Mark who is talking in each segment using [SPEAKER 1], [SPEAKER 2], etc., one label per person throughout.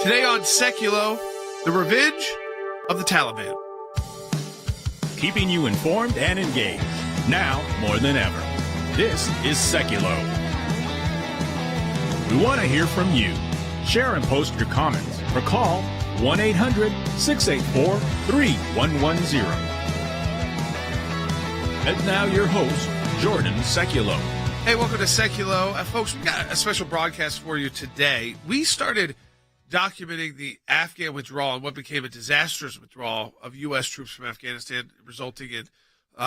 [SPEAKER 1] Today on Seculo, the revenge of the Taliban.
[SPEAKER 2] Keeping you informed and engaged, now more than ever. This is Seculo. We want to hear from you. Share and post your comments or call 1-800-684-3110. And now your host, Jordan Seculo.
[SPEAKER 1] Hey, welcome to Seculo. Folks, we got a special broadcast for you today. We started documenting the Afghan withdrawal and what became a disastrous withdrawal of U.S. troops from Afghanistan, resulting in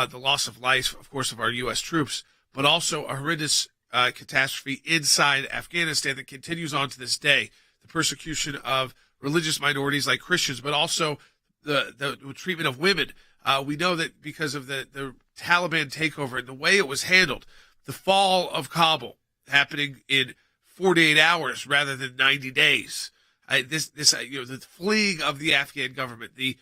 [SPEAKER 1] the loss of life, of course, of our U.S. troops, but also a horrendous catastrophe inside Afghanistan that continues on to this day. The persecution of religious minorities like Christians, but also the treatment of women. We know that because of the Taliban takeover and the way it was handled, the fall of Kabul happening in 48 hours rather than 90 days. The fleeing of the Afghan government, the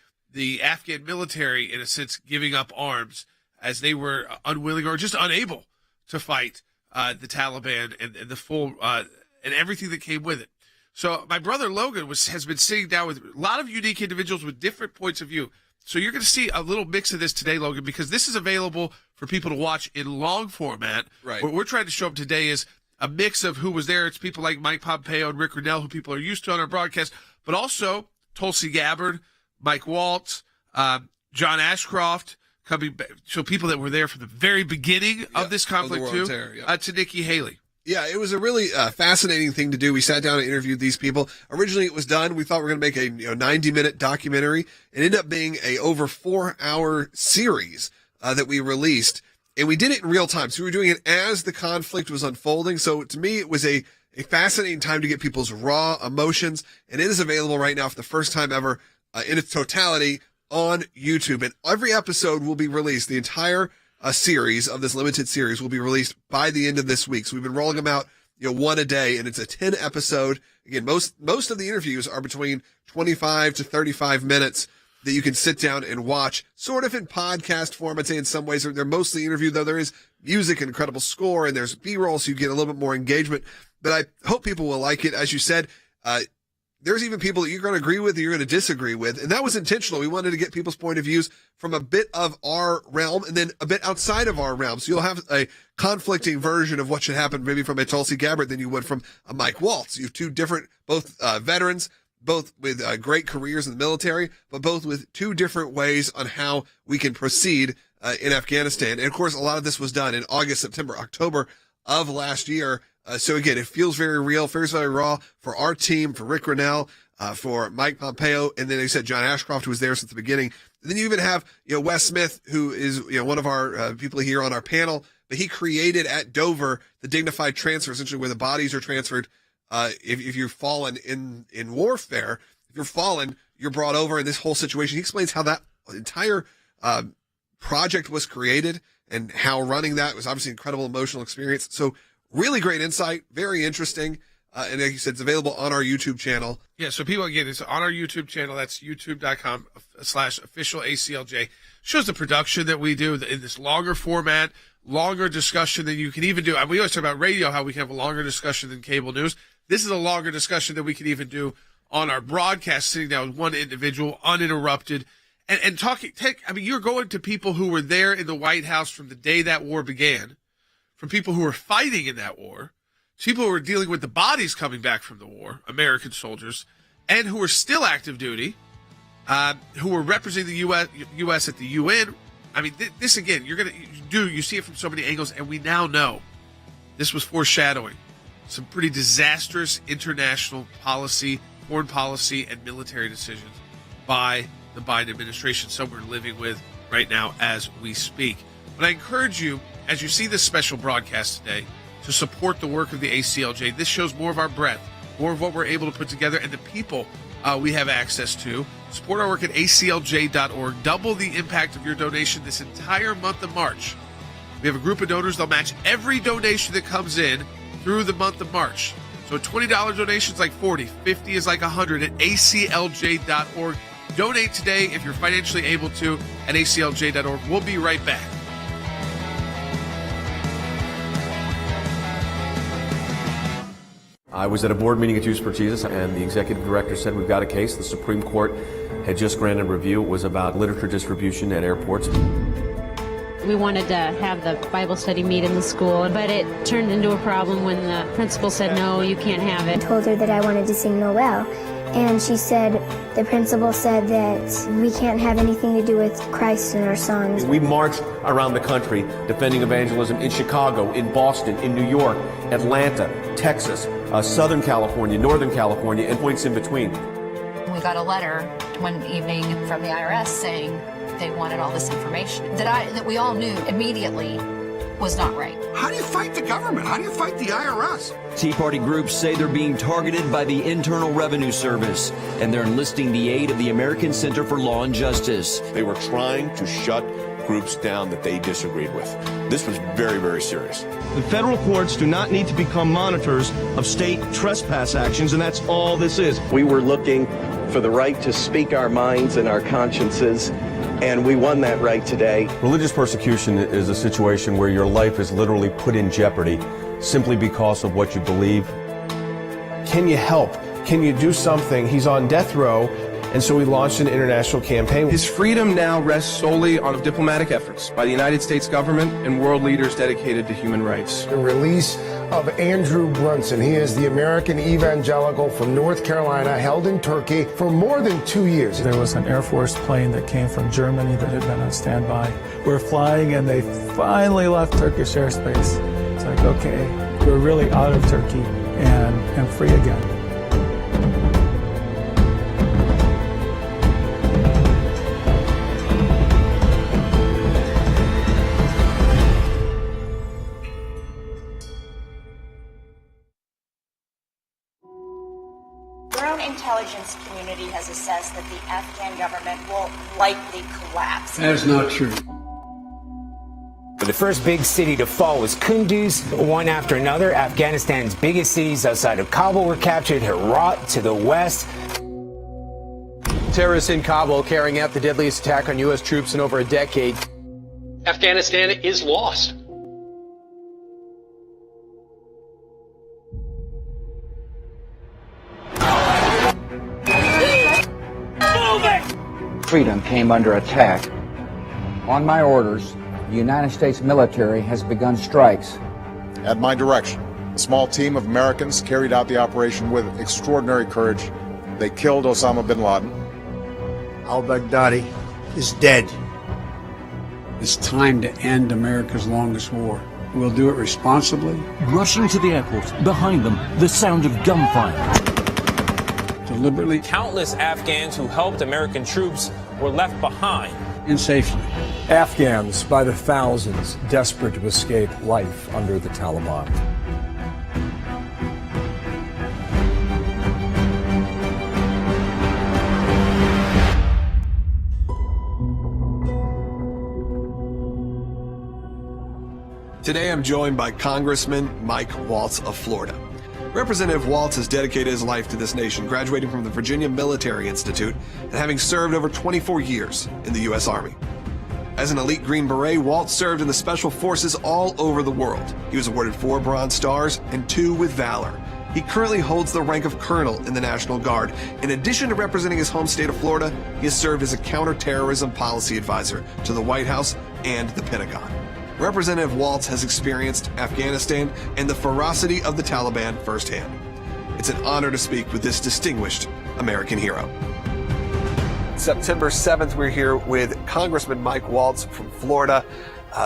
[SPEAKER 1] Afghan military, in a sense, giving up arms as they were unwilling or just unable to fight the Taliban and the full and everything that came with it. So my brother Logan has been sitting down with a lot of unique individuals with different points of view. So you're going to see a little mix of this today, Logan, because this is available for people to watch in long format.
[SPEAKER 3] Right.
[SPEAKER 1] What we're trying to show up today is a mix of who was there. It's people like Mike Pompeo and Rick Grinnell, who people are used to on our broadcast, but also Tulsi Gabbard, Mike Waltz, John Ashcroft, coming back. So people that were there from the very beginning of this conflict too, to Nikki Haley.
[SPEAKER 3] Yeah, it was a really fascinating thing to do. We sat down and interviewed these people. Originally, it was done. We thought we were going to make a 90-minute documentary. It ended up being a over 4-hour series that we released. And we did it in real time. So we were doing it as the conflict was unfolding. So to me, it was a fascinating time to get people's raw emotions. And it is available right now for the first time ever in its totality on YouTube. And every episode will be released. The entire series of this limited series will be released by the end of this week. So we've been rolling them out, one a day, and it's a 10 episode. Again, most of the interviews are between 25 to 35 minutes that you can sit down and watch, sort of in podcast form. I'd say in some ways they're mostly interview, though there is music and incredible score, and there's B-roll, so you get a little bit more engagement. But I hope people will like it. As you said, there's even people that you're going to agree with, that you're going to disagree with. And that was intentional. We wanted to get people's point of views from a bit of our realm and then a bit outside of our realm. So you'll have a conflicting version of what should happen maybe from a Tulsi Gabbard than you would from a Mike Waltz. You have two different, both veterans, both with great careers in the military, but both with two different ways on how we can proceed in Afghanistan. And of course, a lot of this was done in August, September, October of last year. So again, it feels very real, feels very raw for our team, for Rick Grinnell, for Mike Pompeo, and then they said John Ashcroft, who was there since the beginning. And then you even have, Wes Smith, who is, one of our people here on our panel, but he created at Dover the dignified transfer, essentially where the bodies are transferred. If you're fallen in warfare, if you're fallen, you're brought over in this whole situation. He explains how that entire project was created and how running that was obviously an incredible emotional experience. So really great insight, very interesting. And like you said, it's available on our YouTube channel.
[SPEAKER 1] Yeah, so people, again, it's on our YouTube channel. That's youtube.com/official ACLJ. Shows the production that we do in this longer format, longer discussion than you can even do. We always talk about radio, how we can have a longer discussion than cable news. This is a longer discussion than we can even do on our broadcast, sitting down with one individual, uninterrupted, and talking. You're going to people who were there in the White House from the day that war began, from people who were fighting in that war, people who were dealing with the bodies coming back from the war, American soldiers, and who were still active duty, who were representing the U.S. at the UN. This again, you see it from so many angles, and we now know this was foreshadowing some pretty disastrous international policy, foreign policy, and military decisions by the Biden administration, some we're living with right now as we speak. But I encourage you, as you see this special broadcast today, to support the work of the ACLJ. This shows more of our breadth, more of what we're able to put together, and the people we have access to. Support our work at aclj.org. Double the impact of your donation this entire month of March. We have a group of donors. They'll match every donation that comes in through the month of March. So a $20 donation is like $40, $50 is like $100 at aclj.org. Donate today if you're financially able to at aclj.org. We'll be right back.
[SPEAKER 4] I was at a board meeting at Jews for Jesus, and the executive director said, we've got a case. The Supreme Court had just granted review. It was about literature distribution at airports.
[SPEAKER 5] We wanted to have the Bible study meet in the school, but it turned into a problem when the principal said, no, you can't have it.
[SPEAKER 6] I told her that I wanted to sing Noel, and she said, the principal said that we can't have anything to do with Christ in our songs.
[SPEAKER 4] We marched around the country defending evangelism in Chicago, in Boston, in New York, Atlanta, Texas, Southern California, Northern California, and points in between.
[SPEAKER 7] We got a letter one evening from the IRS saying they wanted all this information that we all knew immediately was not right.
[SPEAKER 8] How do you fight the government? How do you fight the IRS?
[SPEAKER 9] Tea Party groups say they're being targeted by the Internal Revenue Service, and they're enlisting the aid of the American Center for Law and Justice.
[SPEAKER 10] They were trying to shut groups down that they disagreed with. This was very, very serious.
[SPEAKER 11] The federal courts do not need to become monitors of state trespass actions, and that's all this is.
[SPEAKER 12] We were looking for the right to speak our minds and our consciences, and we won that right today.
[SPEAKER 4] Religious persecution is a situation where your life is literally put in jeopardy simply because of what you believe.
[SPEAKER 13] Can you help? Can you do something? He's on death row, and so we launched an international campaign. His freedom now rests solely on diplomatic efforts by the United States government and world leaders dedicated to human rights.
[SPEAKER 14] The release of Andrew Brunson. He is the American evangelical from North Carolina, held in Turkey for more than 2 years.
[SPEAKER 15] There was an Air Force plane that came from Germany that had been on standby. We're flying, and they finally left Turkish airspace. It's like, okay, we're really out of Turkey and free again.
[SPEAKER 16] Intelligence community has assessed that the Afghan government will likely collapse.
[SPEAKER 17] That is not true.
[SPEAKER 18] The first big city to fall was Kunduz. One after another, Afghanistan's biggest cities outside of Kabul were captured. Herat to the west.
[SPEAKER 19] Terrorists in Kabul carrying out the deadliest attack on U.S. troops in over a decade.
[SPEAKER 20] Afghanistan is lost.
[SPEAKER 21] Freedom came under attack. On my orders, the United States military has begun strikes.
[SPEAKER 22] At my direction, a small team of Americans carried out the operation with extraordinary courage. They killed Osama bin Laden.
[SPEAKER 17] Al-Baghdadi is dead. It's time to end America's longest war. We'll do it responsibly.
[SPEAKER 23] Rushing to the airport, behind them, the sound of gunfire.
[SPEAKER 17] Deliberately.
[SPEAKER 24] Countless Afghans who helped American troops were left behind.
[SPEAKER 17] And safely.
[SPEAKER 25] Afghans by the thousands desperate to escape life under the Taliban.
[SPEAKER 3] Today I'm joined by Congressman Mike Waltz of Florida. Representative Waltz has dedicated his life to this nation, graduating from the Virginia Military Institute and having served over 24 years in the U.S. Army. As an elite Green Beret, Waltz served in the Special Forces all over the world. He was awarded 4 Bronze Stars and 2 with Valor. He currently holds the rank of Colonel in the National Guard. In addition to representing his home state of Florida, he has served as a counterterrorism policy advisor to the White House and the Pentagon. Representative Waltz has experienced Afghanistan and the ferocity of the Taliban firsthand. It's an honor to speak with this distinguished American hero. September 7th, we're here with Congressman Mike Waltz from Florida,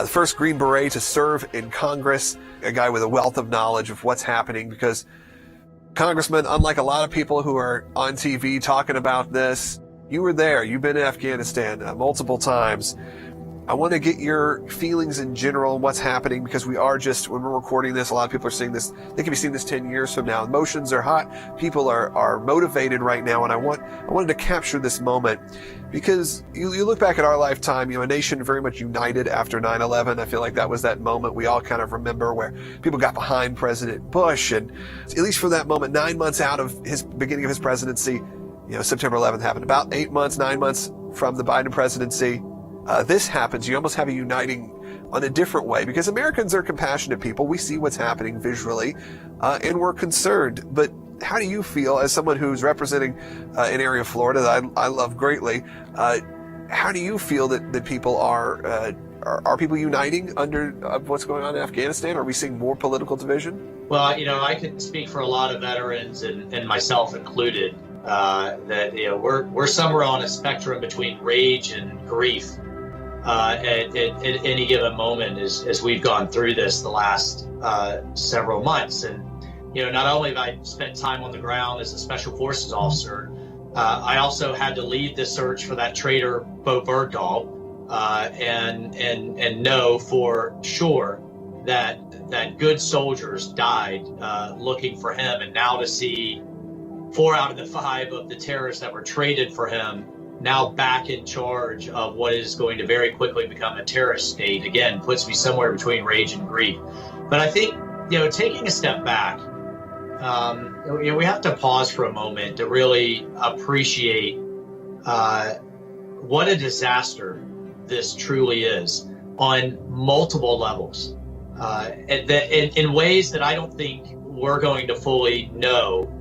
[SPEAKER 3] the first Green Beret to serve in Congress, a guy with a wealth of knowledge of what's happening because, Congressman, unlike a lot of people who are on TV talking about this, you were there. You've been in Afghanistan multiple times. I want to get your feelings in general on what's happening because we are just, when we're recording this, a lot of people are seeing this, they could be seeing this 10 years from now. Emotions are hot. People are motivated right now. And I wanted to capture this moment because you look back at our lifetime, a nation very much united after 9/11. I feel like that was that moment we all kind of remember where people got behind President Bush. And at least for that moment, 9 months out of his beginning of his presidency, September 11th happened. About 8 months, 9 months from the Biden presidency, this happens. You almost have a uniting on a different way, because Americans are compassionate people. We see what's happening visually, and we're concerned. But how do you feel, as someone who's representing an area of Florida that I love greatly, how do you feel that people are people uniting under what's going on in Afghanistan? Are we seeing more political division?
[SPEAKER 1] Well, I can speak for a lot of veterans and myself included, that we're somewhere on a spectrum between rage and grief at any given moment as we've gone through this the last several months. And not only have I spent time on the ground as a special forces officer, I also had to lead the search for that traitor Bo Bergdahl, and know for sure that good soldiers died looking for him. And now to see 4 out of the 5 of the terrorists that were traded for him now back in charge of what is going to very quickly become a terrorist state, again, puts me somewhere between rage and grief. But I think, taking a step back, we have to pause for a moment to really appreciate what a disaster this truly is on multiple levels, in ways that I don't think we're going to fully know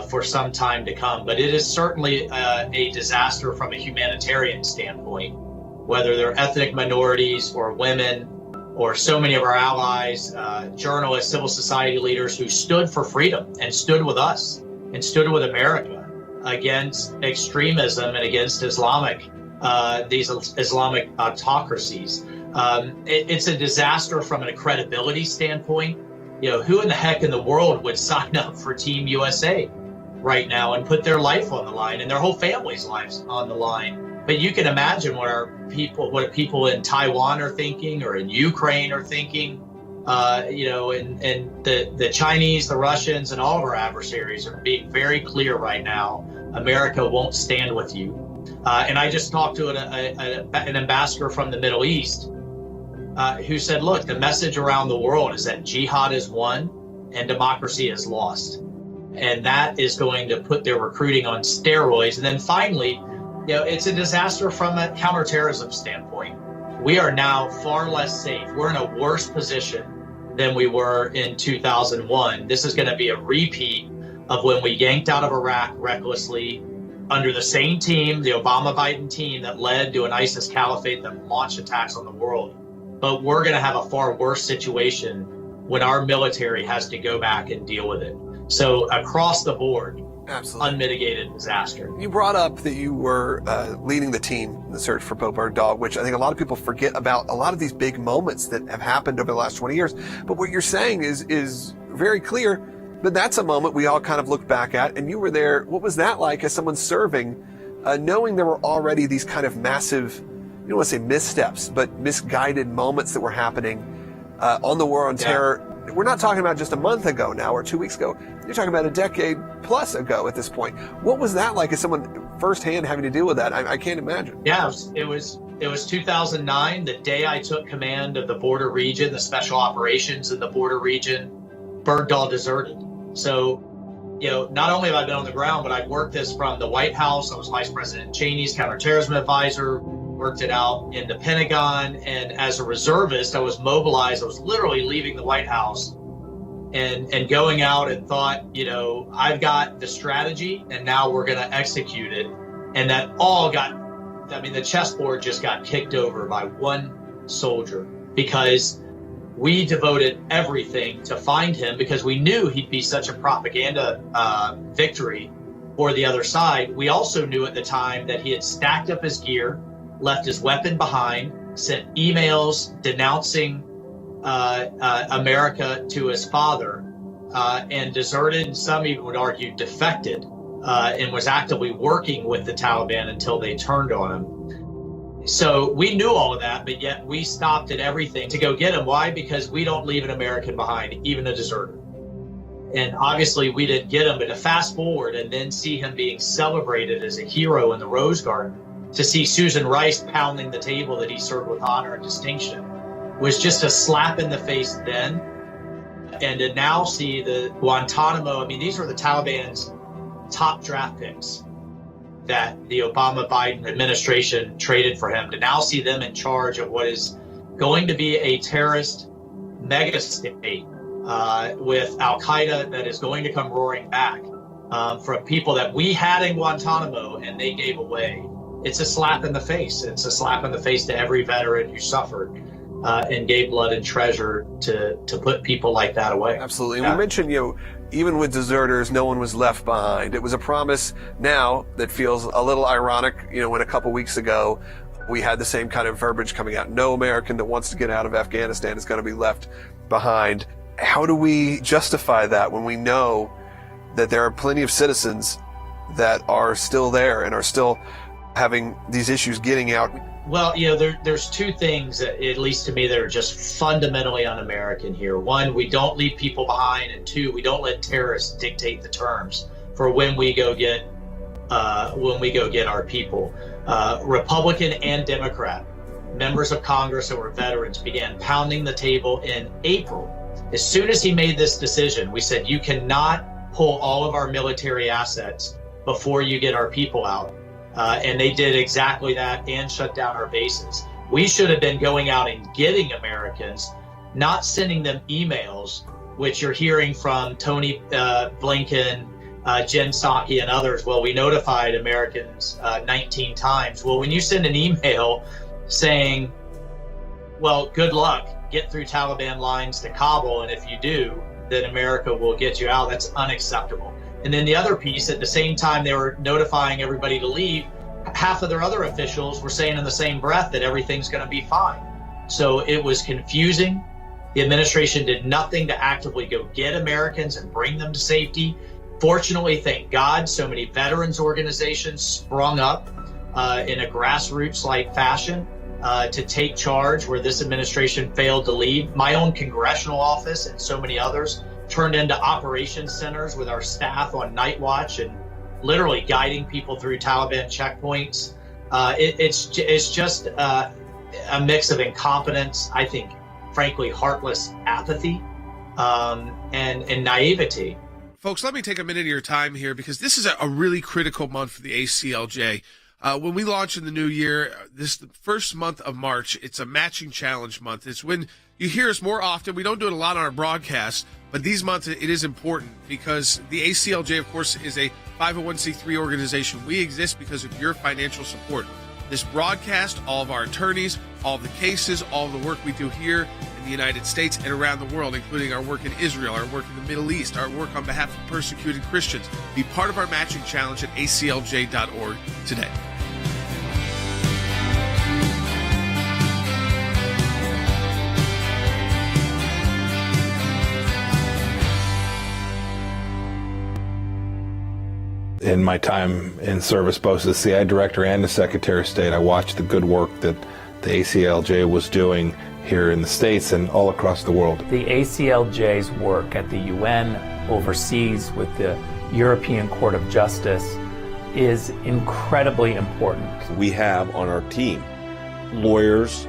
[SPEAKER 1] for some time to come. But it is certainly a disaster from a humanitarian standpoint, whether they're ethnic minorities or women, or so many of our allies, journalists, civil society leaders who stood for freedom and stood with us and stood with America against extremism and against these Islamic autocracies. It's a disaster from a credibility standpoint. Who in the heck in the world would sign up for Team USA right now and put their life on the line and their whole family's lives on the line? But you can imagine what people in Taiwan are thinking, or in Ukraine are thinking, and the Chinese, the Russians, and all of our adversaries are being very clear right now. America won't stand with you. And I just talked to an ambassador from the Middle East who said, look, the message around the world is that jihad is won and democracy is lost. And that is going to put their recruiting on steroids. And then finally, it's a disaster from a counterterrorism standpoint. We are now far less safe. We're in a worse position than we were in 2001. This is going to be a repeat of when we yanked out of Iraq recklessly under the same team, the Obama-Biden team that led to an ISIS caliphate that launched attacks on the world. But we're going to have a far worse situation when our military has to go back and deal with it. So across the board, absolutely unmitigated disaster.
[SPEAKER 3] You brought up that you were leading the team in the search for Bo Bergdahl, which I think a lot of people forget about a lot of these big moments that have happened over the last 20 years. But what you're saying is very clear. But that's a moment we all kind of look back at, and you were there. What was that like as someone serving, knowing there were already these kind of massive, you don't want to say missteps, but misguided moments that were happening on the war on terror? We're not talking about just a month ago now or 2 weeks ago. You're talking about a decade plus ago at this point. What was that like as someone firsthand having to deal with that? I can't imagine.
[SPEAKER 1] Yeah, it was 2009, the day I took command of the border region, the special operations in the border region. Bergdahl deserted. So, not only have I been on the ground, but I've worked this from the White House. I was Vice President Cheney's counterterrorism advisor, worked it out in the Pentagon. And as a reservist, I was mobilized. I was literally leaving the White House and going out and thought, I've got the strategy and now we're going to execute it. And that all the chessboard just got kicked over by one soldier, because we devoted everything to find him, because we knew he'd be such a propaganda victory for the other side. We also knew at the time that he had stacked up his gear, left his weapon behind, sent emails denouncing America to his father, and deserted, and some even would argue defected, and was actively working with the Taliban until they turned on him. So we knew all of that, but yet we stopped at everything to go get him. Why? Because we don't leave an American behind, even a deserter. And obviously we didn't get him, but to fast forward and then see him being celebrated as a hero in the Rose Garden, to see Susan Rice pounding the table that he served with honor and distinction, was just a slap in the face then. And to now see the Guantanamo, these are the Taliban's top draft picks that the Obama-Biden administration traded for him, to now see them in charge of what is going to be a terrorist mega state with Al Qaeda that is going to come roaring back from people that we had in Guantanamo and they gave away. It's a slap in the face. It's a slap in the face to every veteran who suffered and gave blood and treasure to put people like that away.
[SPEAKER 3] Absolutely. And we mentioned, even with deserters, no one was left behind. It was a promise now that feels a little ironic, when a couple weeks ago we had the same kind of verbiage coming out. No American that wants to get out of Afghanistan is going to be left behind. How do we justify that when we know that there are plenty of citizens that are still there and are still having these issues getting out?
[SPEAKER 1] Well, there's two things, at least to me, that are just fundamentally un-American here. One, we don't leave people behind, and two, we don't let terrorists dictate the terms for when we go get our people. Republican and Democrat members of Congress that were veterans began pounding the table in April. As soon as he made this decision, we said, you cannot pull all of our military assets before you get our people out. And they did exactly that and shut down our bases. We should have been going out and getting Americans, not sending them emails, which you're hearing from Tony Blinken, Jen Psaki, and others. Well, we notified Americans 19 times. Well, when you send an email saying, well, good luck, get through Taliban lines to Kabul, and if you do, then America will get you out, that's unacceptable. And then the other piece, at the same time they were notifying everybody to leave, half of their other officials were saying in the same breath that everything's going to be fine. So it was confusing. The administration did nothing to actively go get Americans and bring them to safety. Fortunately, thank God, so many veterans organizations sprung up in a grassroots-like fashion to take charge where this administration failed to lead. My own congressional office and so many others turned into operations centers with our staff on night watch and literally guiding people through Taliban checkpoints. It's just a mix of incompetence, I think, frankly, heartless apathy, and naivety.
[SPEAKER 3] Folks, let me take a minute of your time here because this is a really critical month for the ACLJ. When we launch in the new year, the first month of March, it's a matching challenge month. It's when you hear us more often. We don't do it a lot on our broadcast, but these months it is important because the ACLJ, of course, is a 501c3 organization. We exist because of your financial support. This broadcast, all of our attorneys, all of the cases, all of the work we do here in the United States and around the world, including our work in Israel, our work in the Middle East, our work on behalf of persecuted Christians. Be part of our matching challenge at aclj.org today.
[SPEAKER 2] In my time in service, both as the CI director and the Secretary of State, I watched the good work that the ACLJ was doing here in the States and all across the world.
[SPEAKER 5] The ACLJ's work at the UN, overseas with the European Court of Justice, is incredibly important.
[SPEAKER 4] We have on our team lawyers,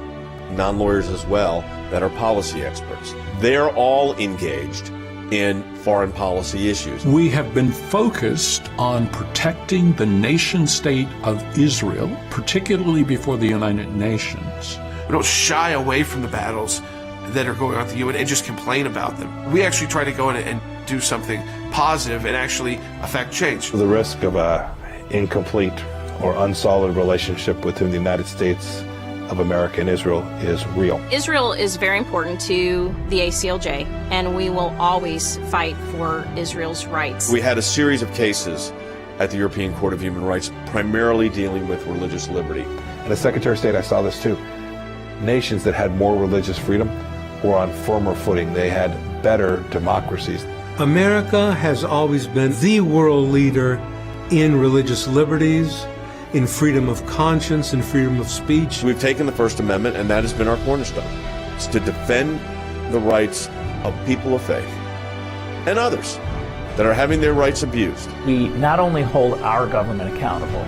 [SPEAKER 4] non-lawyers as well, that are policy experts. They're all engaged in foreign policy issues.
[SPEAKER 23] We have been focused on protecting the nation state of Israel, particularly before the United Nations.
[SPEAKER 3] We don't shy away from the battles that are going on at the UN and just complain about them. We actually try to go in and do something positive and actually affect change.
[SPEAKER 2] The risk of an incomplete or unsolid relationship within the United States of America and Israel is real.
[SPEAKER 6] Israel is very important to the ACLJ, and we will always fight for Israel's rights.
[SPEAKER 4] We had a series of cases at the European Court of Human Rights, primarily dealing with religious liberty.
[SPEAKER 2] And as Secretary of State, I saw this too. Nations that had more religious freedom were on firmer footing. They had better democracies.
[SPEAKER 7] America has always been the world leader in religious liberties, in freedom of conscience and freedom of speech.
[SPEAKER 4] We've taken the First Amendment, and that has been our cornerstone. It's to defend the rights of people of faith and others that are having their rights abused.
[SPEAKER 5] We not only hold our government accountable,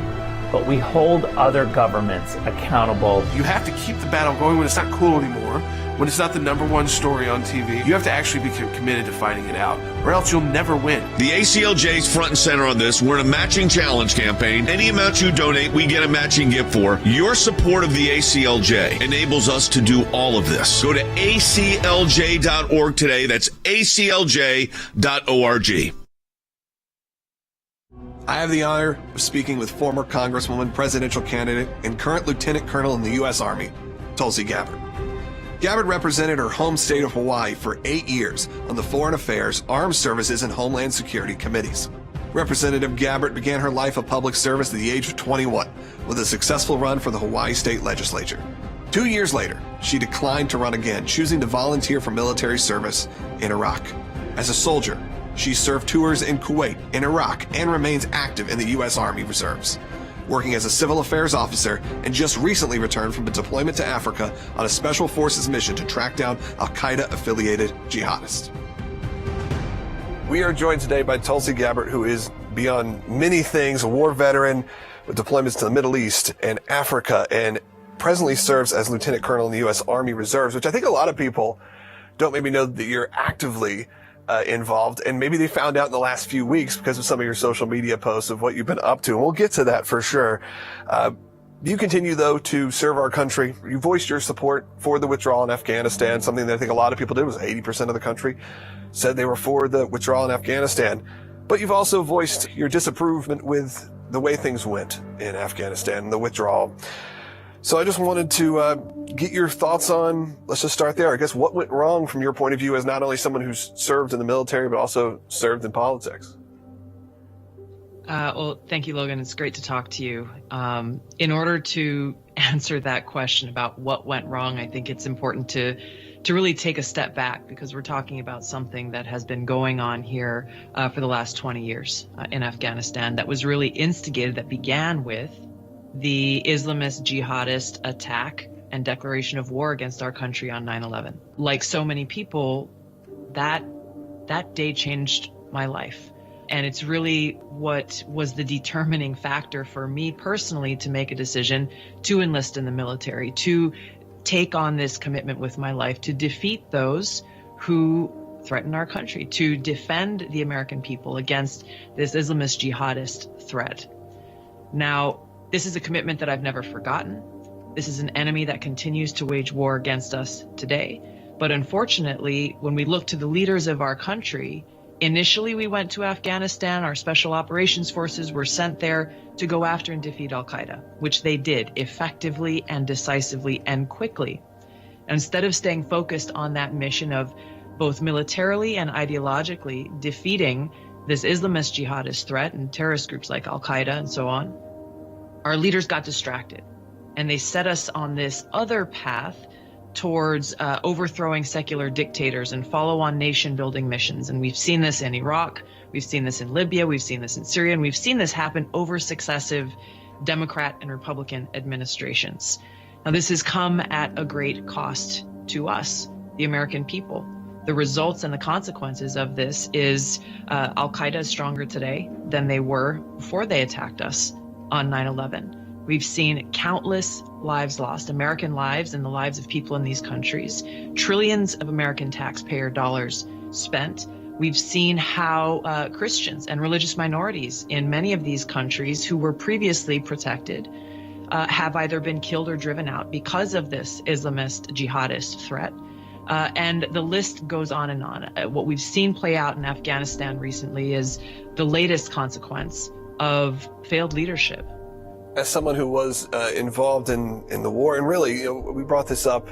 [SPEAKER 5] but we hold other governments accountable.
[SPEAKER 3] You have to keep the battle going when it's not cool anymore,
[SPEAKER 13] when it's not the number one story on TV, you have to actually be committed to fighting it out, or else you'll never win.
[SPEAKER 8] The ACLJ's front and center on this. We're in a matching challenge campaign. Any amount you donate, we get a matching gift for. Your support of the ACLJ enables us to do all of this. Go to aclj.org today. That's aclj.org.
[SPEAKER 13] I have the honor of speaking with former Congresswoman, presidential candidate, and current Lieutenant Colonel in the U.S. Army, Tulsi Gabbard. Gabbard represented her home state of Hawaii for 8 years on the Foreign Affairs, Armed Services, and Homeland Security committees. Representative Gabbard began her life of public service at the age of 21 with a successful run for the Hawaii State Legislature. 2 years later, she declined to run again, choosing to volunteer for military service in Iraq. As a soldier, she served tours in Kuwait and Iraq and remains active in the U.S. Army Reserves, working as a civil affairs officer, and just recently returned from a deployment to Africa on a special forces mission to track down al-Qaeda-affiliated jihadists. We are joined today by Tulsi Gabbard, who is, beyond many things, a war veteran with deployments to the Middle East and Africa, and presently serves as Lieutenant Colonel in the U.S. Army Reserves, which I think a lot of people don't maybe know that you're actively involved, and maybe they found out in the last few weeks because of some of your social media posts of what you've been up to, and we'll get to that for sure. You continue, though, to serve our country. You voiced your support for the withdrawal in Afghanistan, something that I think a lot of people did. Was 80% of the country said they were for the withdrawal in Afghanistan. But you've also voiced your disapproval with the way things went in Afghanistan, the withdrawal. So I just wanted to get your thoughts on, let's just start there. I guess what went wrong from your point of view as not only someone who's served in the military, but also served in politics?
[SPEAKER 9] Well, thank you, Logan. It's great to talk to you. In order to answer that question about what went wrong, I think it's important to really take a step back, because we're talking about something that has been going on here for the last 20 years in Afghanistan that was really instigated, that began with the Islamist jihadist attack and declaration of war against our country on 9/11. Like so many people, that day changed my life. And it's really what was the determining factor for me personally to make a decision to enlist in the military, to take on this commitment with my life, to defeat those who threaten our country, to defend the American people against this Islamist jihadist threat. Now, this is a commitment that I've never forgotten. This is an enemy that continues to wage war against us today. But unfortunately, when we look to the leaders of our country, initially we went to Afghanistan. Our special operations forces were sent there to go after and defeat al-Qaeda, which they did effectively and decisively and quickly. And instead of staying focused on that mission of both militarily and ideologically defeating this Islamist jihadist threat and terrorist groups like al-Qaeda and so on, our leaders got distracted, and they set us on this other path towards overthrowing secular dictators and follow-on nation-building missions. And we've seen this in Iraq, we've seen this in Libya, we've seen this in Syria, and we've seen this happen over successive Democrat and Republican administrations. Now, this has come at a great cost to us, the American people. The results and the consequences of this is al-Qaeda is stronger today than they were before they attacked us on 9/11. We've seen countless lives lost, American lives and the lives of people in these countries, trillions of American taxpayer dollars spent. We've seen how Christians and religious minorities in many of these countries who were previously protected have either been killed or driven out because of this Islamist jihadist threat. And the list goes on and on. What we've seen play out in Afghanistan recently is the latest consequence of failed leadership.
[SPEAKER 13] As someone who was involved in the war, and really, we brought this up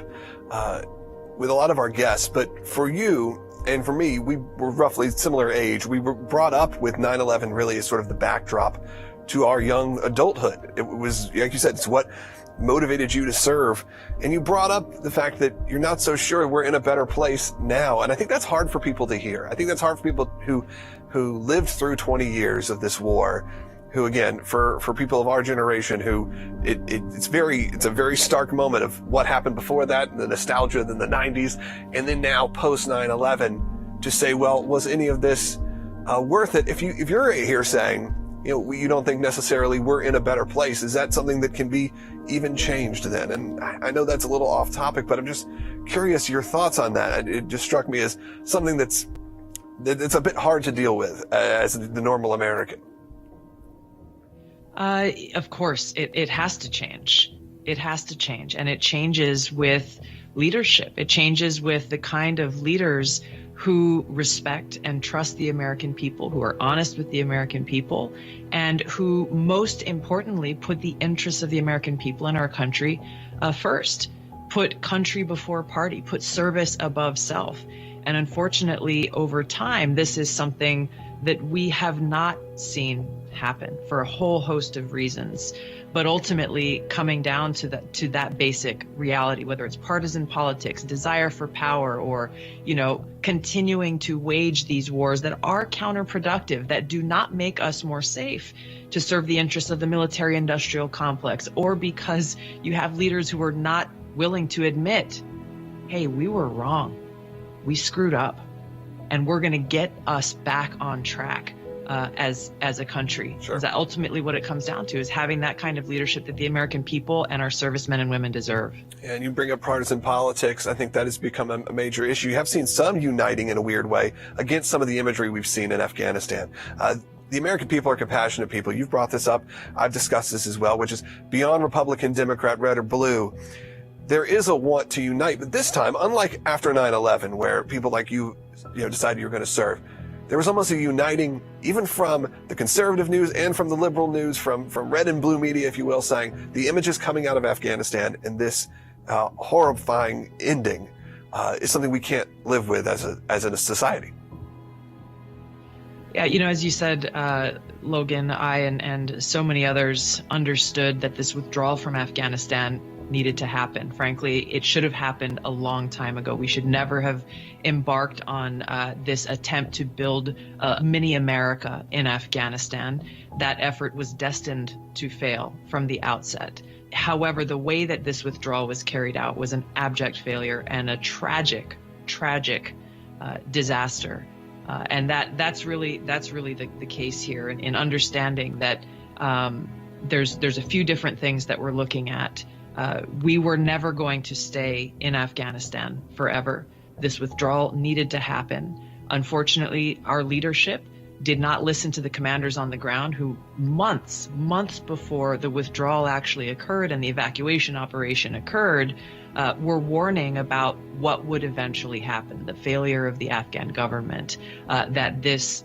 [SPEAKER 13] with a lot of our guests, but for you and for me, we were roughly similar age. We were brought up with 9/11 really as sort of the backdrop to our young adulthood. It was, like you said, it's what motivated you to serve. And you brought up the fact that you're not so sure we're in a better place now. And I think that's hard for people to hear. I think that's hard for people who lived through 20 years of this war, who again, for people of our generation, who it's a very stark moment of what happened before that, the nostalgia, then the 90s, and then now post 9/11, to say, well, was any of this worth it? If you're here saying,
[SPEAKER 3] you don't think necessarily we're in a better place. Is that something that can be even changed then? And I know that's a little off topic, but I'm just curious your thoughts on that. It just struck me as something that's a bit hard to deal with as the normal American.
[SPEAKER 9] Of course, it has to change. It has to change, and it changes with leadership. It changes with the kind of leaders who respect and trust the American people, who are honest with the American people, and who, most importantly, put the interests of the American people in our country first. Put country before party, put service above self. And unfortunately, over time, this is something that we have not seen happen for a whole host of reasons. But ultimately, coming down to that basic reality, whether it's partisan politics, desire for power, or, continuing to wage these wars that are counterproductive, that do not make us more safe to serve the interests of the military-industrial complex, or because you have leaders who are not willing to admit, hey, we were wrong, we screwed up, and we're going to get us back on track. As a country. Sure. Is that ultimately what it comes down to, is having that kind of leadership that the American people and our servicemen and women deserve. And you bring up partisan politics. I think that has become a major issue. You have seen some uniting in a weird way against some of the imagery we've seen in Afghanistan. The American people are compassionate people. You've brought this up. I've discussed this as well, which is beyond Republican, Democrat, red or blue. There is a want to unite, but this time, unlike after 9/11, where people like you decided you were going to serve, there was almost a uniting, even from the conservative news and from the liberal news, from red and blue media, if you will, saying the images coming out of Afghanistan and this horrifying ending is something we can't live with as a society. Yeah, as you said, Logan, I and so many others understood that this withdrawal from Afghanistan needed to happen. Frankly, it should have happened a long time ago. We should never have embarked on this attempt to build a mini America in Afghanistan. That effort was destined to fail from the outset. However, the way that this withdrawal was carried out was an abject failure and a tragic disaster. And that's really the case here, in understanding that there's a few different things that we're looking at. We were never going to stay in Afghanistan forever. This withdrawal needed to happen. Unfortunately, our leadership did not listen to the commanders on the ground who months before the withdrawal actually occurred and the evacuation operation occurred, were warning about what would eventually happen, the failure of the Afghan government, that this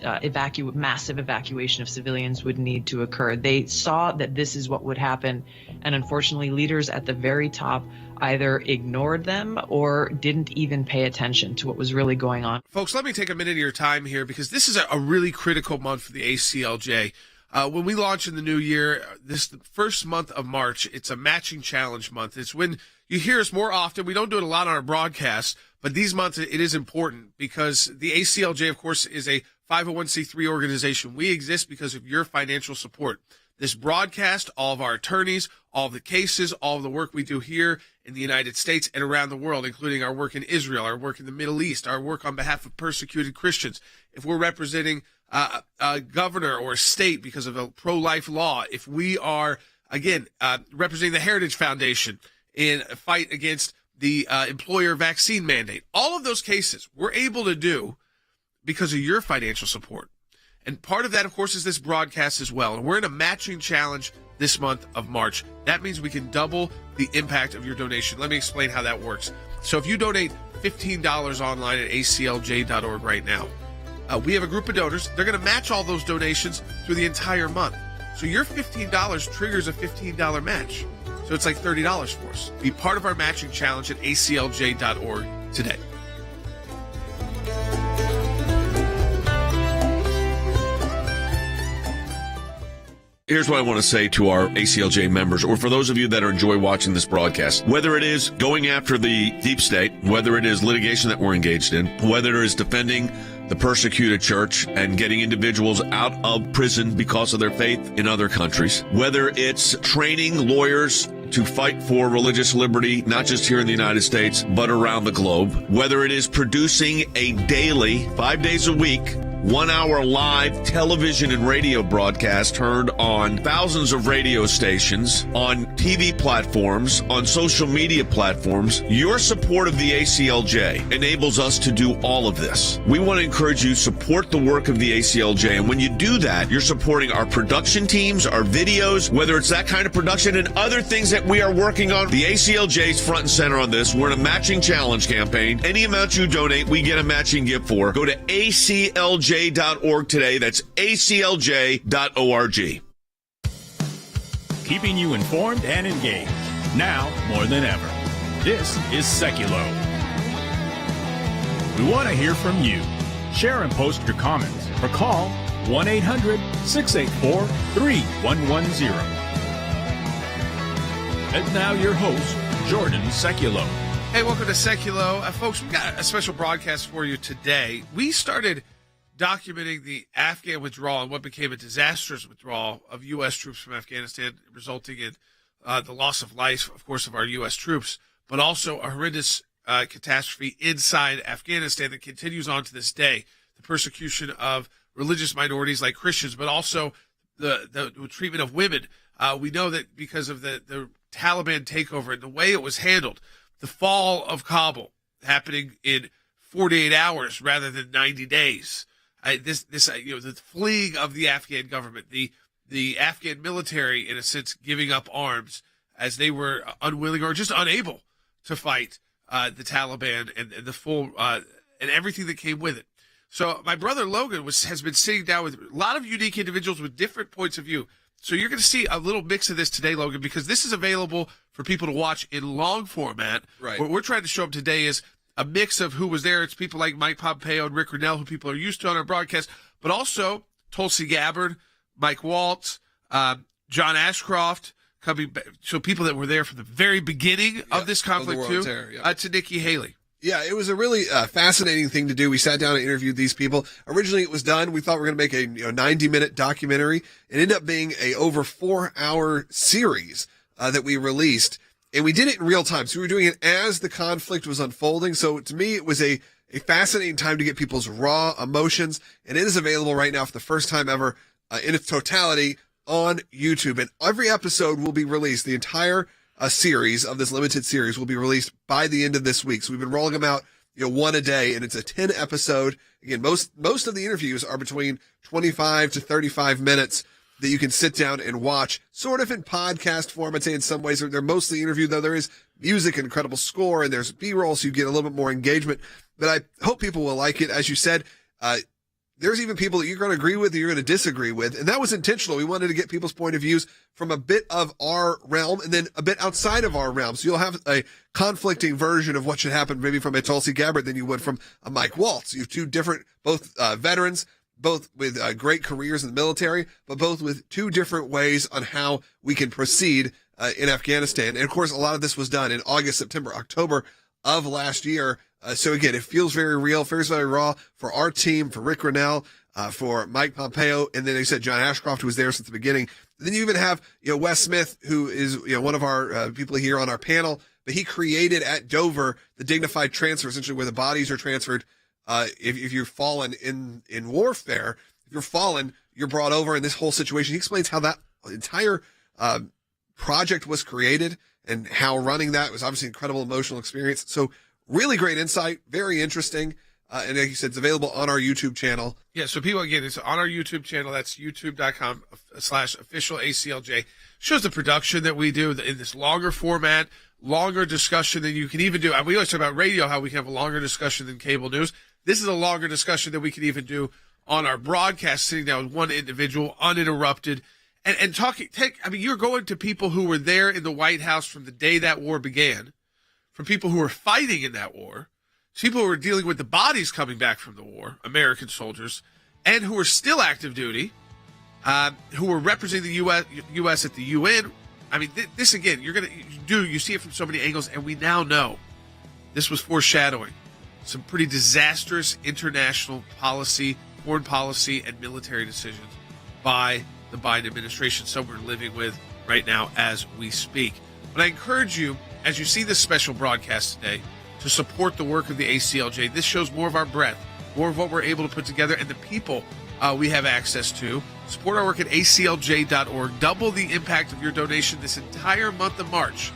[SPEAKER 9] massive evacuation of civilians would need to occur. They saw that this is what would happen, and unfortunately leaders at the very top either ignored them or didn't even pay attention to what was really going on.
[SPEAKER 3] Folks, let me take a minute of your time here, because this is a really critical month for the ACLJ. When we launch in the new year, the first month of March, it's a matching challenge month. It's when you hear us more often. We don't do it a lot on our broadcast, but these months it is important because the ACLJ, of course, is a 501c3 organization. We exist because of your financial support. This broadcast, all of our attorneys, all of the cases, all of the work we do here in the United States and around the world, including our work in Israel, our work in the Middle East, our work on behalf of persecuted Christians. If we're representing a governor or a state because of a pro-life law, if we are, again, representing the Heritage Foundation in a fight against the employer vaccine mandate, all of those cases we're able to do because of your financial support. And part of that, of course, is this broadcast as well. And we're in a matching challenge this month of March. That means we can double the impact of your donation. Let me explain how that works. So if you donate $15 online at aclj.org right now, we have a group of donors. They're going to match all those donations through the entire month. So your $15 triggers a $15 match. So it's like $30 for us. Be part of our matching challenge at aclj.org today.
[SPEAKER 8] Here's what I want to say to our ACLJ members, or for those of you that enjoy watching this broadcast. Whether it is going after the deep state, whether it is litigation that we're engaged in, whether it is defending the persecuted church and getting individuals out of prison because of their faith in other countries, whether it's training lawyers to fight for religious liberty, not just here in the United States, but around the globe, whether it is producing a daily, 5 days a week, 1 hour live television and radio broadcast heard on thousands of radio stations, on TV platforms, on social media platforms. Your support of the ACLJ enables us to do all of this. We want to encourage you to support the work of the ACLJ, and when you do that, you're supporting our production teams, our videos, whether it's that kind of production and other things that we are working on. The ACLJ is front and center on this. We're in a matching challenge campaign. Any amount you donate, we get a matching gift for. Go to aclj.org today. That's aclj.org.
[SPEAKER 10] Keeping you informed and engaged, now more than ever. This is Seculo. We want to hear from you. Share and post your comments or call 1-800-684-3110. And now your host, Jordan Seculo.
[SPEAKER 3] Hey, welcome to Seculo. Folks, we've got a special broadcast for you today. We started documenting the Afghan withdrawal and what became a disastrous withdrawal of U.S. troops from Afghanistan, resulting in the loss of life, of course, of our U.S. troops, but also a horrendous catastrophe inside Afghanistan that continues on to this day. The persecution of religious minorities like Christians, but also the treatment of women. We know that because of the Taliban takeover and the way it was handled, the fall of Kabul happening in 48 hours rather than 90 days. The fleeing of the Afghan government, the Afghan military, in a sense, giving up arms as they were unwilling or just unable to fight the Taliban and the full and everything that came with it. So my brother Logan has been sitting down with a lot of unique individuals with different points of view. So you're going to see a little mix of this today, Logan, because this is available for people to watch in long format. Right. What we're trying to show up today is a mix of who was there. It's people like Mike Pompeo and Rick Grinnell, who people are used to on our broadcast, but also Tulsi Gabbard, Mike Waltz, John Ashcroft, so people that were there from the very beginning of this conflict too, to Nikki Haley. Yeah, it was a really fascinating thing to do. We sat down and interviewed these people. Originally, it was done. We thought we were going to make a 90-minute documentary. It ended up being a over 4-hour series that we released, and we did it in real time. So we were doing it as the conflict was unfolding. So to me, it was a fascinating time to get people's raw emotions, and it is available right now for the first time ever in its totality on YouTube. And every episode will be released. The entire series of this limited series will be released by the end of this week. So we've been rolling them out, one a day, and it's a 10 episode. Again, most of the interviews are between 25 to 35 minutes that you can sit down and watch, sort of in podcast form. I'd say in some ways they're mostly interview, though there is music and incredible score, and there's B-roll, so you get a little bit more engagement. But I hope people will like it. As you said, there's even people that you're going to agree with, that you're going to disagree with. And that was intentional. We wanted to get people's point of views from a bit of our realm and then a bit outside of our realm. So you'll have a conflicting version of what should happen maybe from a Tulsi Gabbard than you would from a Mike Waltz. You have two different, both veterans, both with great careers in the military, but both with two different ways on how we can proceed in Afghanistan. And of course, a lot of this was done in August, September, October of last year. So again, it feels very real, feels very raw for our team, for Rick Grinnell, for Mike Pompeo, and then they said John Ashcroft, who was there since the beginning. And then you even have, Wes Smith, who is, one of our people here on our panel, but he created at Dover the dignified transfer, essentially where the bodies are transferred. If you're fallen in warfare, if you're fallen, you're brought over in this whole situation. He explains how that entire project was created and how running that was obviously an incredible emotional experience. So really great insight, very interesting. And like you said, it's available on our YouTube channel. Yeah, so people, again, it's on our YouTube channel. That's youtube.com/official ACLJ. Shows the production that we do in this longer format, longer discussion than you can even do. We always talk about radio, how we can have a longer discussion than cable news. This is a longer discussion than we can even do on our broadcast, sitting down with one individual, uninterrupted, and talking. You're going to people who were there in the White House from the day that war began, from people who were fighting in that war, people who were dealing with the bodies coming back from the war, American soldiers, and who were still active duty, who were representing the U.S. at the UN. This again, you see it from so many angles, and we now know this was foreshadowing some pretty disastrous international policy, foreign policy, and military decisions by the Biden administration, some we're living with right now as we speak. But I encourage you, as you see this special broadcast today, to support the work of the ACLJ. This shows more of our breadth more of what we're able to put together, and the people we have access to. Support our work at aclj.org. Double the impact of your donation this entire month of March.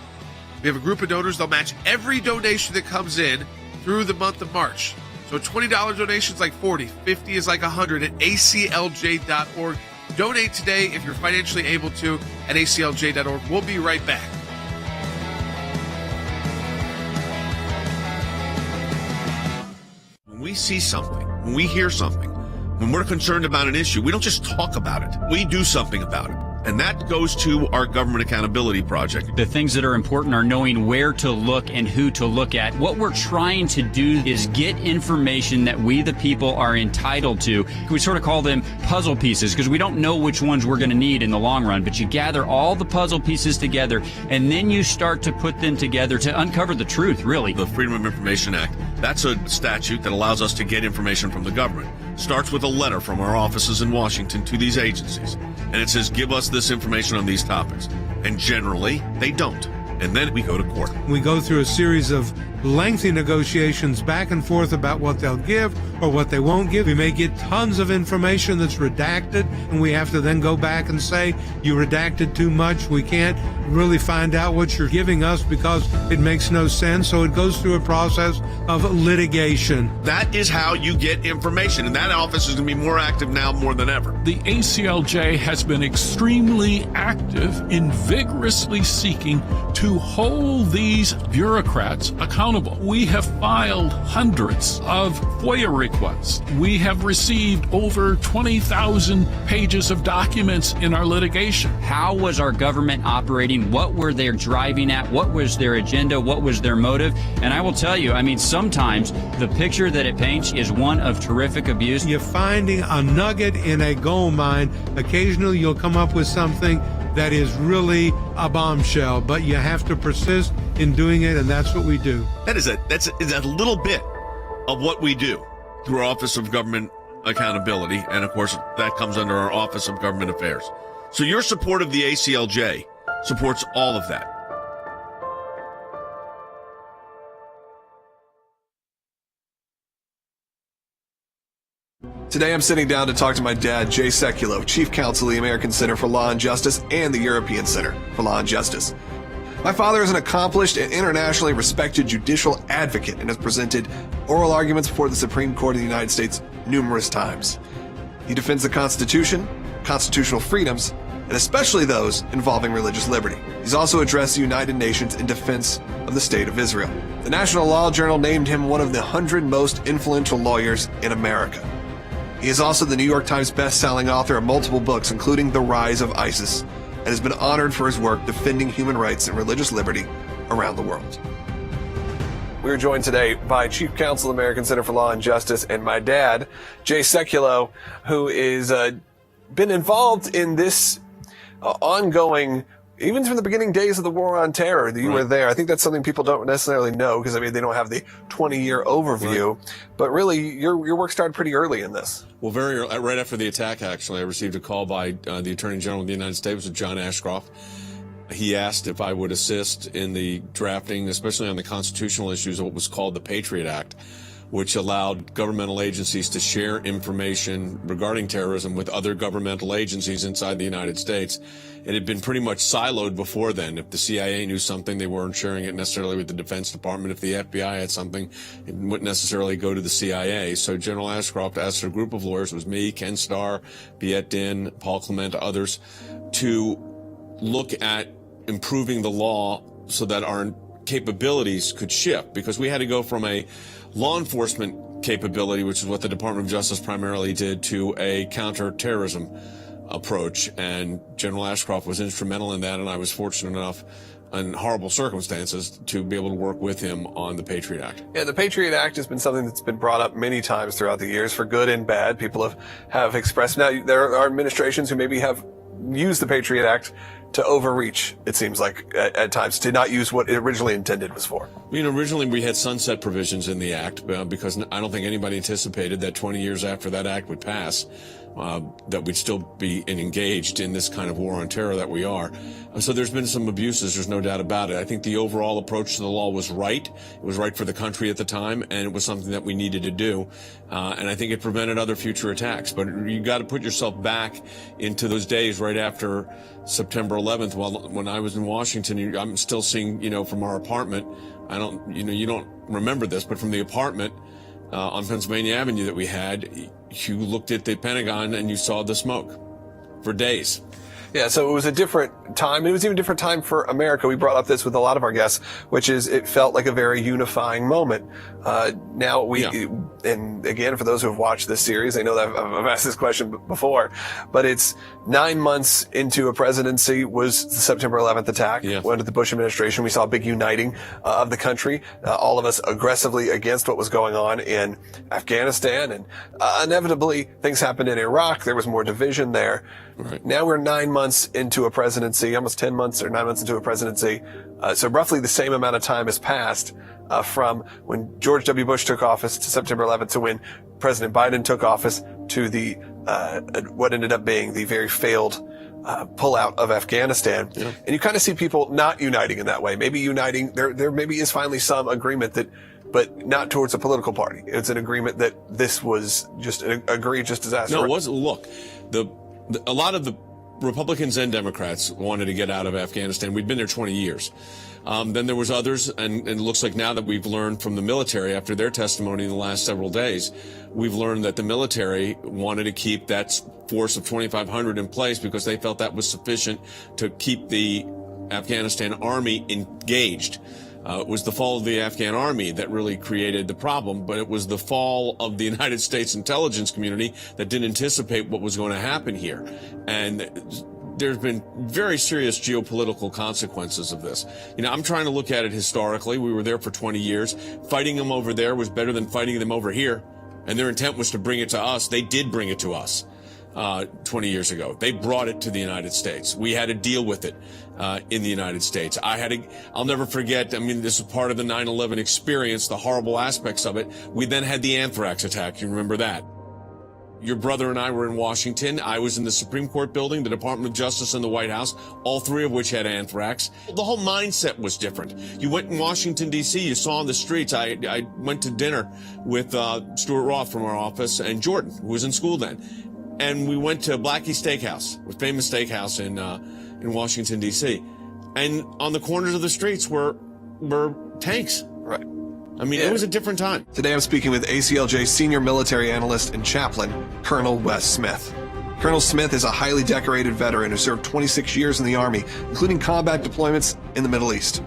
[SPEAKER 3] We have a group of donors. They'll match every donation that comes in through the month of March. So a $20 donation is like 40, 50 is like 100 at aclj.org. Donate today if you're financially able to at aclj.org. We'll be right back.
[SPEAKER 8] When we see something, when we hear something, when we're concerned about an issue, we don't just talk about it. We do something about it. And that goes to our Government Accountability Project.
[SPEAKER 11] The things that are important are knowing where to look and who to look at. What we're trying to do is get information that we, the people, are entitled to. We sort of call them puzzle pieces because we don't know which ones we're going to need in the long run. But you gather all the puzzle pieces together, and then you start to put them together to uncover the truth, really.
[SPEAKER 8] The Freedom of Information Act, that's a statute that allows us to get information from the government. Starts with a letter from our offices in Washington to these agencies. And it says, give us this information on these topics. And generally, they don't. And then we go to court.
[SPEAKER 7] We go through a series of lengthy negotiations back and forth about what they'll give or what they won't give. We may get tons of information that's redacted, and we have to then go back and say, you redacted too much. We can't really find out what you're giving us because it makes no sense. So it goes through a process of litigation.
[SPEAKER 8] That is how you get information, and that office is going to be more active now more than ever.
[SPEAKER 23] The ACLJ has been extremely active in vigorously seeking to hold these bureaucrats accountable. We have filed hundreds of FOIA requests. We have received over 20,000 pages of documents in our litigation.
[SPEAKER 11] How was our government operating? What were they driving at? What was their agenda? What was their motive? And I will tell you, I mean, sometimes the picture that it paints is one of terrific abuse.
[SPEAKER 7] You're finding a nugget in a gold mine. Occasionally you'll come up with something that is really a bombshell, but you have to persist in doing it, and that's what we do.
[SPEAKER 8] That's a little bit of what we do through our Office of Government Accountability, and of course that comes under our Office of Government Affairs. So your support of the ACLJ supports all of that.
[SPEAKER 3] Today I'm sitting down to talk to my dad, Jay Sekulow, Chief Counsel of the American Center for Law and Justice and the European Center for Law and Justice. My father is an accomplished and internationally respected judicial advocate and has presented oral arguments before the Supreme Court of the United States numerous times. He defends the Constitution, constitutional freedoms, and especially those involving religious liberty. He's also addressed the United Nations in defense of the State of Israel. The National Law Journal named him one of the 100 most influential lawyers in America. He is also the New York Times best-selling author of multiple books, including The Rise of ISIS, and has been honored for his work defending human rights and religious liberty around the world. We are joined today by Chief Counsel of the American Center for Law and Justice and my dad, Jay Sekulow, who is been involved in this ongoing, even from the beginning days of the War on Terror, that you were there. I think that's something people don't necessarily know because, I mean, they don't have the 20-year overview. Right. But really, your work started pretty early in this.
[SPEAKER 4] Well, right after the attack, actually, I received a call by the Attorney General of the United States, John Ashcroft. He asked if I would assist in the drafting, especially on the constitutional issues of what was called the Patriot Act, which allowed governmental agencies to share information regarding terrorism with other governmental agencies inside the United States. It had been pretty much siloed before then. If the CIA knew something, they weren't sharing it necessarily with the Defense Department. If the FBI had something, it wouldn't necessarily go to the CIA. So General Ashcroft asked a group of lawyers, it was me, Ken Starr, Viet Din, Paul Clement, others, to look at improving the law so that our capabilities could shift, because we had to go from a law enforcement capability, which is what the Department of Justice primarily did, to a counterterrorism approach. And General Ashcroft was instrumental in that, and I was fortunate enough in horrible circumstances to be able to work with him on the Patriot Act.
[SPEAKER 3] Yeah, the Patriot Act has been something that's been brought up many times throughout the years for good and bad. People have expressed. Now, there are administrations who maybe have used the Patriot Act to overreach, it seems like, at times, to not use what it originally intended was for.
[SPEAKER 4] Originally we had sunset provisions in the act because I don't think anybody anticipated that 20 years after that act would pass, that we'd still be engaged in this kind of war on terror that we are. So there's been some abuses, there's no doubt about it. I think the overall approach to the law was right. It was right for the country at the time, and it was something that we needed to do. And I think it prevented other future attacks. But you got to put yourself back into those days right after September 11th. When I was in Washington, I'm still seeing, from our apartment, you don't remember this, but from the apartment on Pennsylvania Avenue that we had, you looked at the Pentagon and you saw the smoke for days.
[SPEAKER 3] Yeah, so it was a different time. It was even a different time for America. We brought up this with a lot of our guests, which is it felt like a very unifying moment. Now and again, for those who have watched this series, they know that I've asked this question before, but it's 9 months into a presidency was the September 11th attack. Under the Bush administration, we saw a big uniting of the country, all of us aggressively against what was going on in Afghanistan, and inevitably things happened in Iraq. There was more division there. Right. Now we're 9 months into a presidency, almost 10 months or 9 months into a presidency. So roughly the same amount of time has passed from when George W. Bush took office to September 11th to when President Biden took office to the what ended up being the very failed pullout of Afghanistan. Yeah. And you kind of see people not uniting in that way. Maybe uniting, there maybe is finally some agreement but not towards a political party. It's an agreement that this was just an egregious disaster.
[SPEAKER 4] No, it wasn't. Look, a lot of the Republicans and Democrats wanted to get out of Afghanistan. We'd been there 20 years. Then there was others, and it looks like now that we've learned from the military after their testimony in the last several days, we've learned that the military wanted to keep that force of 2,500 in place because they felt that was sufficient to keep the Afghanistan army engaged. It was the fall of the Afghan army that really created the problem, but it was the fall of the United States intelligence community that didn't anticipate what was going to happen here. And there's been very serious geopolitical consequences of this. I'm trying to look at it historically. We were there for 20 years. Fighting them over there was better than fighting them over here. And their intent was to bring it to us. They did bring it to us 20 years ago. They brought it to the United States. We had to deal with it in the United States. I'll never forget, this is part of the 9/11 experience, the horrible aspects of it. We then had the anthrax attack. You remember that? Your brother and I were in Washington. I was in the Supreme Court building, the Department of Justice, and the White House, all three of which had anthrax. The whole mindset was different. You went in Washington, D.C., you saw on the streets. I went to dinner with Stuart Roth from our office and Jordan, who was in school then. And we went to Blackie's Steakhouse, a famous steakhouse in Washington, D.C. And on the corners of the streets were tanks.
[SPEAKER 3] Right.
[SPEAKER 4] It was a different time.
[SPEAKER 3] Today I'm speaking with ACLJ senior military analyst and chaplain, Colonel Wes Smith. Colonel Smith is a highly decorated veteran who served 26 years in the Army, including combat deployments in the Middle East.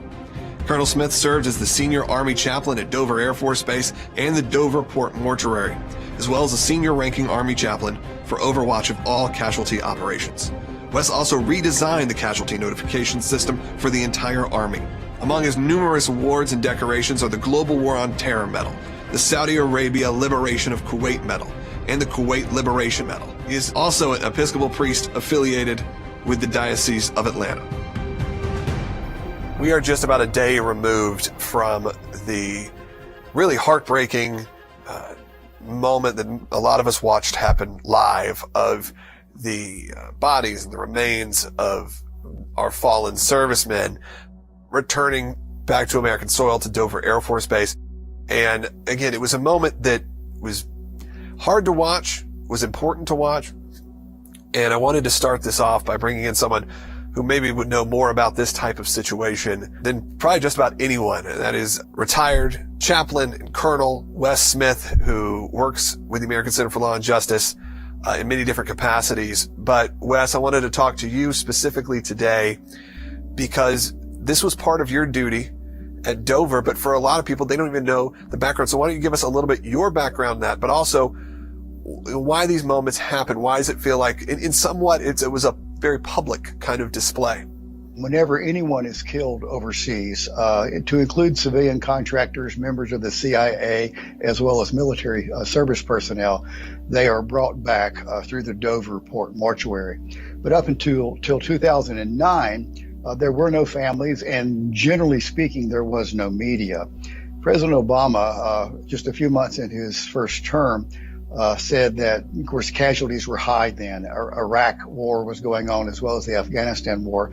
[SPEAKER 3] Colonel Smith served as the senior Army chaplain at Dover Air Force Base and the Dover Port Mortuary, as well as a senior ranking Army chaplain for overwatch of all casualty operations. Wes also redesigned the casualty notification system for the entire Army. Among his numerous awards and decorations are the Global War on Terror Medal, the Saudi Arabia Liberation of Kuwait Medal, and the Kuwait Liberation Medal. He is also an Episcopal priest affiliated with the Diocese of Atlanta. We are just about a day removed from the really heartbreaking moment that a lot of us watched happen live of the bodies and the remains of our fallen servicemen returning back to American soil to Dover Air Force Base. And again, it was a moment that was hard to watch, was important to watch. And I wanted to start this off by bringing in someone who maybe would know more about this type of situation than probably just about anyone. And that is retired chaplain and Colonel Wes Smith, who works with the American Center for Law and Justice in many different capacities. But Wes, I wanted to talk to you specifically today because this was part of your duty at Dover, but for a lot of people, they don't even know the background. So why don't you give us a little bit your background on that, but also why these moments happen? Why does it feel like in somewhat it was a very public kind of display?
[SPEAKER 12] whenever anyone is killed overseas, to include civilian contractors, members of the CIA, as well as military service personnel, they are brought back through the Dover Port mortuary. But up until 2009, there were no families, and generally speaking, there was no media. President Obama, just a few months into his first term, said that, of course, casualties were high then. Iraq war was going on as well as the Afghanistan war.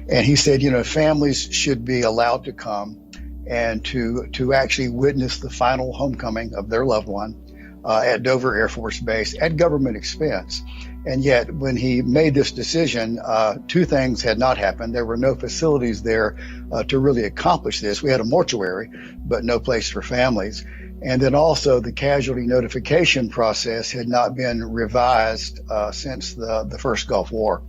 [SPEAKER 12] And he said, families should be allowed to come and to actually witness the final homecoming of their loved one at Dover Air Force Base at government expense. And yet, when he made this decision, two things had not happened. There were no facilities there to really accomplish this. We had a mortuary, but no place for families. And then also the casualty notification process had not been revised since the first Gulf War.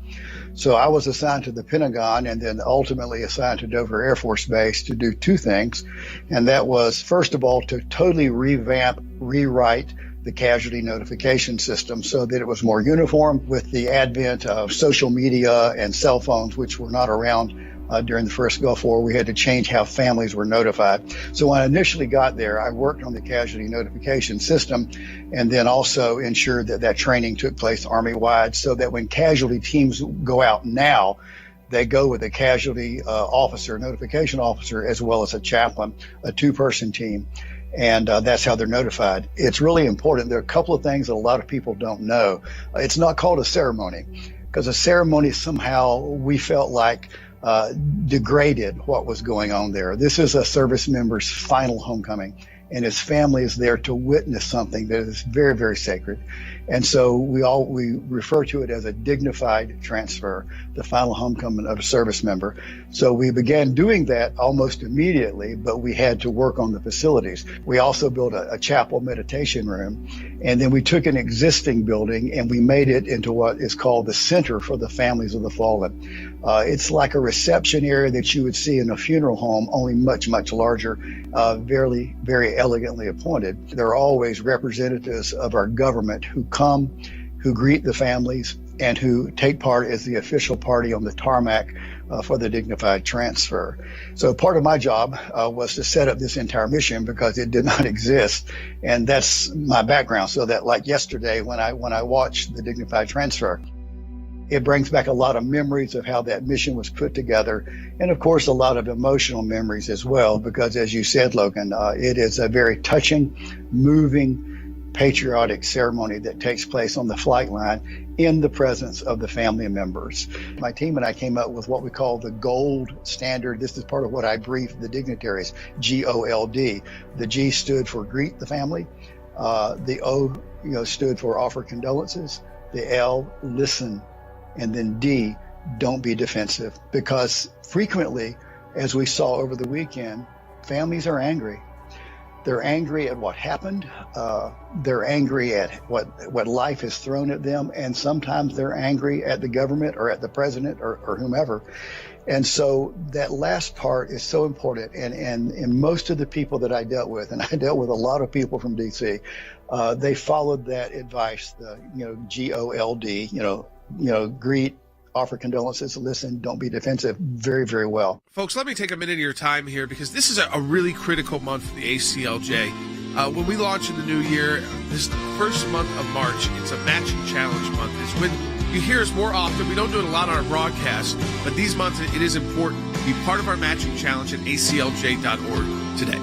[SPEAKER 12] So I was assigned to the Pentagon and then ultimately assigned to Dover Air Force Base to do two things. And that was, first of all, to totally rewrite the casualty notification system so that it was more uniform. With the advent of social media and cell phones, which were not around during the first Gulf War, we had to change how families were notified. So when I initially got there, I worked on the casualty notification system and then also ensured that training took place Army-wide so that when casualty teams go out now, they go with a casualty officer, notification officer, as well as a chaplain, a two-person team. And that's how they're notified. It's really important. There are a couple of things that a lot of people don't know. It's not called a ceremony because a ceremony somehow we felt like degraded what was going on there. This is a service member's final homecoming, and his family is there to witness something that is very, very sacred. And so we refer to it as a dignified transfer, the final homecoming of a service member. So we began doing that almost immediately, but we had to work on the facilities. We also built a chapel meditation room, and then we took an existing building and we made it into what is called the Center for the Families of the Fallen. It's like a reception area that you would see in a funeral home, only much, much larger, very, very elegantly appointed. There are always representatives of our government who come, who greet the families, and who take part as the official party on the tarmac for the dignified transfer. So part of my job was to set up this entire mission because it did not exist, and that's my background. So that, like yesterday, when I watched the dignified transfer, it brings back a lot of memories of how that mission was put together, and of course a lot of emotional memories as well, because as you said, Logan, it is a very touching, moving, patriotic ceremony that takes place on the flight line in the presence of the family members. My team and I came up with what we call the gold standard. This is part of what I briefed the dignitaries, GOLD. The G stood for greet the family. The O stood for offer condolences. The L, listen. And then D, don't be defensive. Because frequently, as we saw over the weekend, families are angry. They're angry at what happened. They're angry at what life has thrown at them. And sometimes they're angry at the government or at the president or whomever. And so that last part is so important. And most of the people that I dealt with, and I dealt with a lot of people from D.C., they followed that advice, the GOLD, greet, offer condolences, listen, don't be defensive, very, very well.
[SPEAKER 3] Folks, let me take a minute of your time here because this is a really critical month for the ACLJ. When we launch in the new year, this first month of March, it's a matching challenge month. It's when you hear us more often. We don't do it a lot on our broadcast, but these months it is important. Be part of our matching challenge at aclj.org today.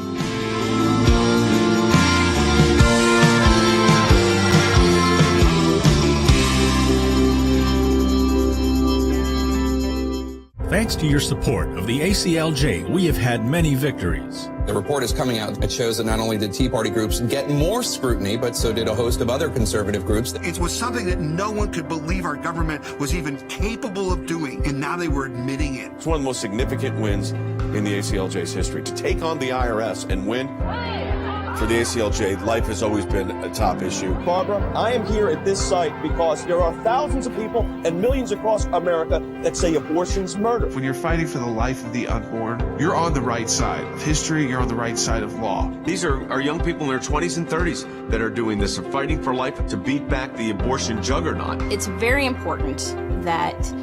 [SPEAKER 10] Thanks to your support of the ACLJ, we have had many victories.
[SPEAKER 14] The report is coming out. It shows that not only did Tea Party groups get more scrutiny, but so did a host of other conservative groups.
[SPEAKER 15] It was something that no one could believe our government was even capable of doing, and now they were admitting it.
[SPEAKER 4] It's one of the most significant wins in the ACLJ's history. To take on the IRS and win, for the ACLJ, life has always been a top issue.
[SPEAKER 16] Barbara, I am here at this site because there are thousands of people and millions across America that say abortion's murder.
[SPEAKER 13] When you're fighting for the life of the unborn, you're on the right side of history, you're on the right side of law.
[SPEAKER 18] These are young people in their 20s and 30s that are doing this, are fighting for life to beat back the abortion juggernaut.
[SPEAKER 6] It's very important that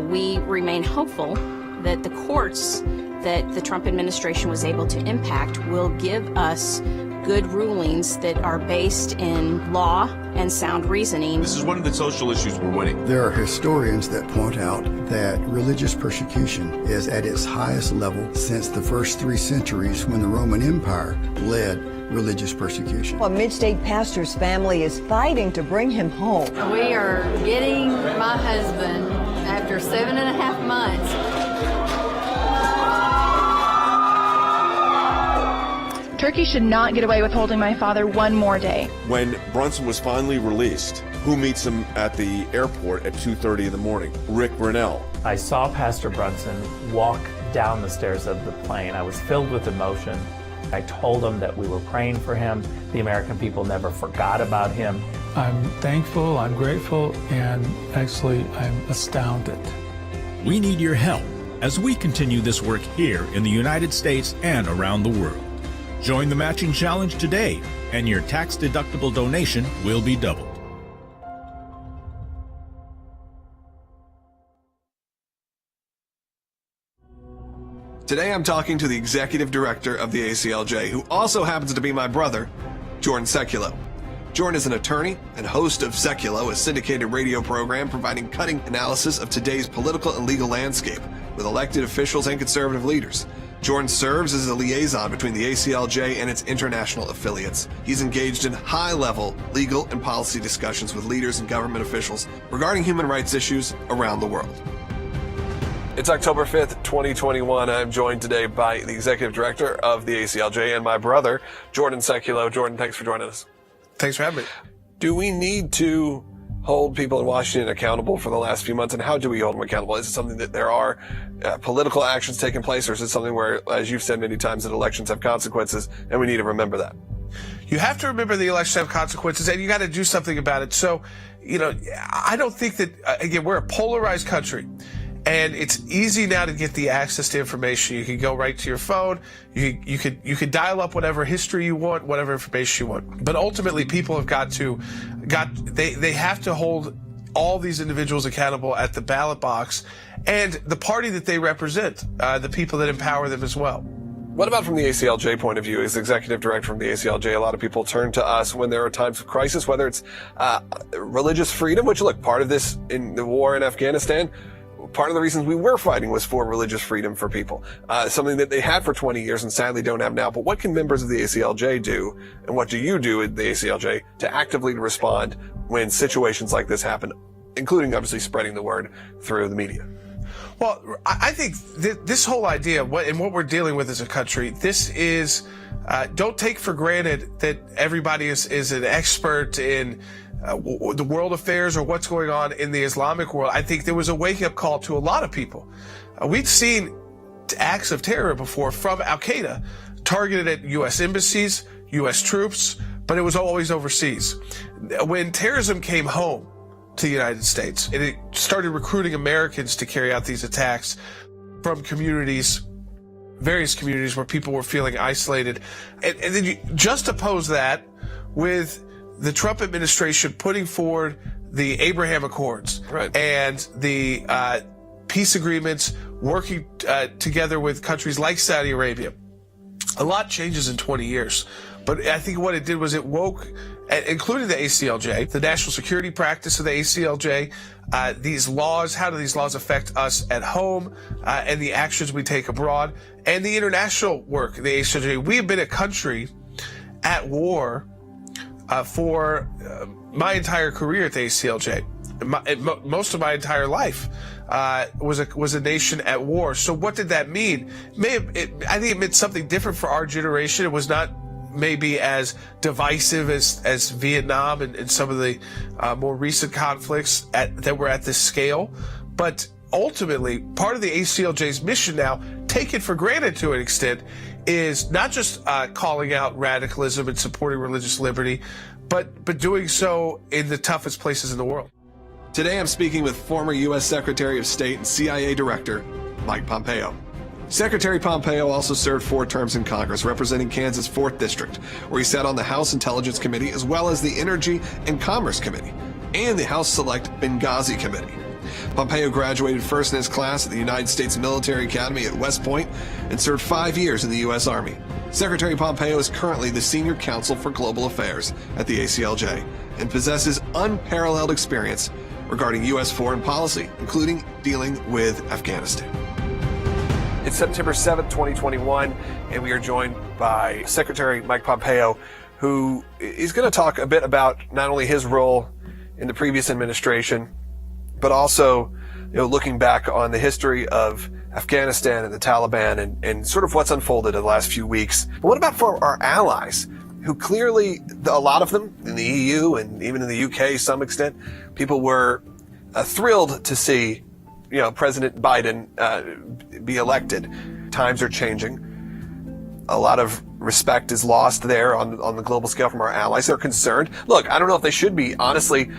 [SPEAKER 6] we remain hopeful that the courts that the Trump administration was able to impact will give us good rulings that are based in law and sound reasoning.
[SPEAKER 18] This is one of the social issues we're winning.
[SPEAKER 12] There are historians that point out that religious persecution is at its highest level since the first 3 centuries when the Roman Empire led religious persecution.
[SPEAKER 19] A mid-state pastor's family is fighting to bring him home.
[SPEAKER 20] We are getting my husband after 7.5 months.
[SPEAKER 21] Turkey should not get away with holding my father one more day.
[SPEAKER 18] When Brunson was finally released, who meets him at the airport at 2:30 in the morning? Rick Brunell.
[SPEAKER 5] I saw Pastor Brunson walk down the stairs of the plane. I was filled with emotion. I told him that we were praying for him. The American people never forgot about him.
[SPEAKER 23] I'm thankful, I'm grateful, and actually I'm astounded.
[SPEAKER 10] We need your help as we continue this work here in the United States and around the world. Join the matching challenge today, and your tax-deductible donation will be doubled.
[SPEAKER 3] Today I'm talking to the executive director of the ACLJ, who also happens to be my brother, Jordan Sekulow. Jordan is an attorney and host of Sekulow, a syndicated radio program providing cutting analysis of today's political and legal landscape with elected officials and conservative leaders. Jordan serves as a liaison between the ACLJ and its international affiliates. He's engaged in high-level legal and policy discussions with leaders and government officials regarding human rights issues around the world. It's October 5th, 2021. I'm joined today by the executive director of the ACLJ and my brother, Jordan Sekulow. Jordan, thanks for joining us.
[SPEAKER 22] Thanks for having me.
[SPEAKER 3] Do we need to hold people in Washington accountable for the last few months, and how do we hold them accountable? Is it something that there are political actions taking place, or is it something where, as you've said many times, that elections have consequences, and we need to remember that?
[SPEAKER 22] You have to remember the elections have consequences, and you got to do something about it. So, I don't think that, again, we're a polarized country. And it's easy now to get the access to information. You can go right to your phone. You could dial up whatever history you want, whatever information you want. But ultimately, people have they have to hold all these individuals accountable at the ballot box and the party that they represent, the people that empower them as well.
[SPEAKER 3] What about from the ACLJ point of view? As executive director from the ACLJ, a lot of people turn to us when there are times of crisis, whether it's religious freedom, which, look, part of this in the war in Afghanistan, part of the reasons we were fighting was for religious freedom for people, something that they had for 20 years and sadly don't have now. But what can members of the ACLJ do, and what do you do at the ACLJ to actively respond when situations like this happen, including obviously spreading the word through the media?
[SPEAKER 22] Well, I think this whole idea, what we're dealing with as a country, this is, don't take for granted that everybody is an expert in the world affairs or what's going on in the Islamic world. I think there was a wake-up call to a lot of people. We'd seen acts of terror before from Al-Qaeda targeted at U.S. embassies, U.S. troops, but it was always overseas. When terrorism came home to the United States, and it started recruiting Americans to carry out these attacks from communities, various communities where people were feeling isolated. And then you juxtapose that with the Trump administration putting forward the Abraham Accords, right, and the peace agreements, working together with countries like Saudi Arabia. A lot changes in 20 years. But I think what it did was it woke, including the ACLJ, the national security practice of the ACLJ, these laws, how do these laws affect us at home, and the actions we take abroad, and the international work of the ACLJ. We have been a country at war for my entire career at the ACLJ. Most of my entire life was a nation at war. So what did that mean? I think it meant something different for our generation. It was not maybe as divisive as Vietnam and some of the more recent conflicts that were at this scale. But ultimately, part of the ACLJ's mission now, taken for granted to an extent, is not just calling out radicalism and supporting religious liberty, but doing so in the toughest places in the world.
[SPEAKER 3] Today I'm speaking with former U.S. Secretary of State and CIA Director Mike Pompeo. Secretary Pompeo also served 4 terms in Congress, representing Kansas' 4th District, where he sat on the House Intelligence Committee as well as the Energy and Commerce Committee and the House Select Benghazi Committee. Pompeo graduated first in his class at the United States Military Academy at West Point and served 5 years in the U.S. Army. Secretary Pompeo is currently the Senior Counsel for Global Affairs at the ACLJ and possesses unparalleled experience regarding U.S. foreign policy, including dealing with Afghanistan. It's September 7th, 2021, and we are joined by Secretary Mike Pompeo, who is going to talk a bit about not only his role in the previous administration, but also, looking back on the history of Afghanistan and the Taliban and sort of what's unfolded in the last few weeks. But what about for our allies, who clearly, a lot of them in the EU and even in the UK to some extent, people were thrilled to see President Biden be elected. Times are changing. A lot of respect is lost there on the global scale from our allies. They're concerned. Look, I don't know if they should be, honestly,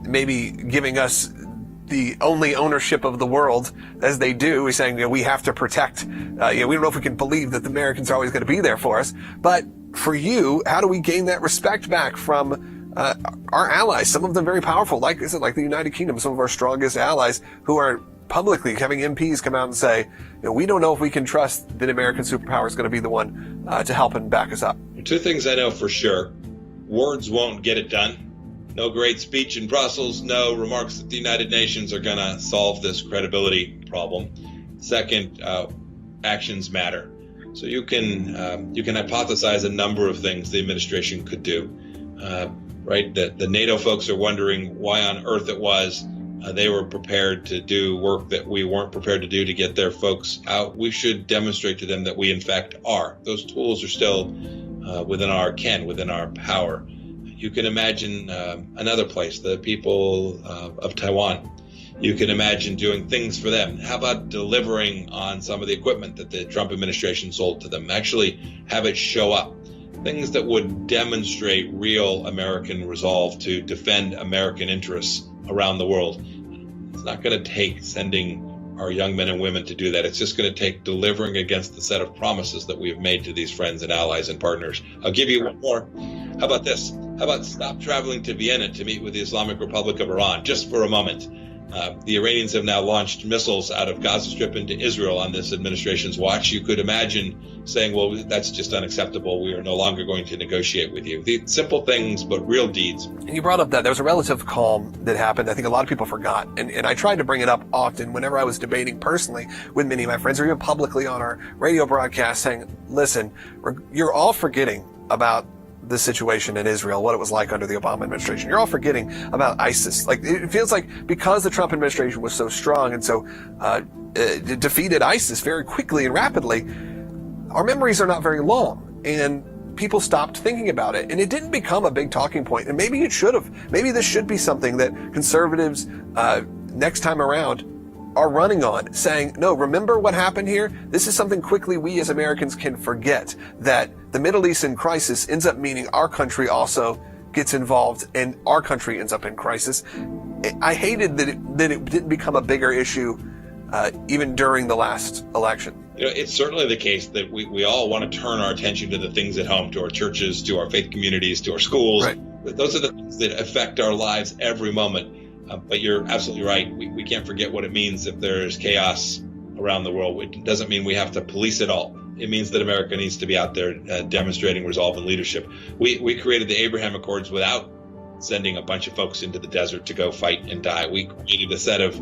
[SPEAKER 3] maybe giving us the only ownership of the world as they do. We're saying, we have to protect. We don't know if we can believe that the Americans are always going to be there for us. But for you, how do we gain that respect back from our allies? Some of them very powerful, like the United Kingdom, some of our strongest allies who are publicly having MPs come out and say, we don't know if we can trust that American superpower is going to be the one to help and back us up.
[SPEAKER 1] Two things I know for sure. Words won't get it done. No great speech in Brussels, no remarks at the United Nations are going to solve this credibility problem. Second, actions matter. So you can hypothesize a number of things the administration could do. Right? The NATO folks are wondering why on earth it was they were prepared to do work that we weren't prepared to do to get their folks out. We should demonstrate to them that we, in fact, are. Those tools are still within our ken, within our power. You can imagine another place, the people of Taiwan. You can imagine doing things for them. How about delivering on some of the equipment that the Trump administration sold to them? Actually have it show up. Things that would demonstrate real American resolve to defend American interests around the world. It's not going to take sending our young men and women to do that. It's just going to take delivering against the set of promises that we have made to these friends and allies and partners. I'll give you one more. How about this? How about stop traveling to Vienna to meet with the Islamic Republic of Iran just for a moment? The Iranians have now launched missiles out of Gaza Strip into Israel on this administration's watch. You could imagine saying, well, that's just unacceptable. We are no longer going to negotiate with you. The simple things, but real deeds.
[SPEAKER 3] And you brought up that there was a relative calm that happened. I think a lot of people forgot. And I tried to bring it up often whenever I was debating personally with many of my friends or even publicly on our radio broadcast saying, listen, you're all forgetting about the situation in Israel, what it was like under the Obama administration. You're all forgetting about ISIS. Like, it feels like because the Trump administration was so strong and so defeated ISIS very quickly and rapidly, our memories are not very long. And people stopped thinking about it. And it didn't become a big talking point. And maybe it should have. Maybe this should be something that conservatives next time around are running on, saying, no, remember what happened here? This is something quickly we as Americans can forget, that the Middle Eastern crisis ends up meaning our country also gets involved and our country ends up in crisis. I hated that it didn't become a bigger issue even during the last election.
[SPEAKER 1] It's certainly the case that we all want to turn our attention to the things at home, to our churches, to our faith communities, to our schools. Right. Those are the things that affect our lives every moment. But you're absolutely right. We can't forget what it means if there's chaos around the world. It doesn't mean we have to police it all. It means that America needs to be out there demonstrating resolve and leadership. We created the Abraham Accords without sending a bunch of folks into the desert to go fight and die. We created a set of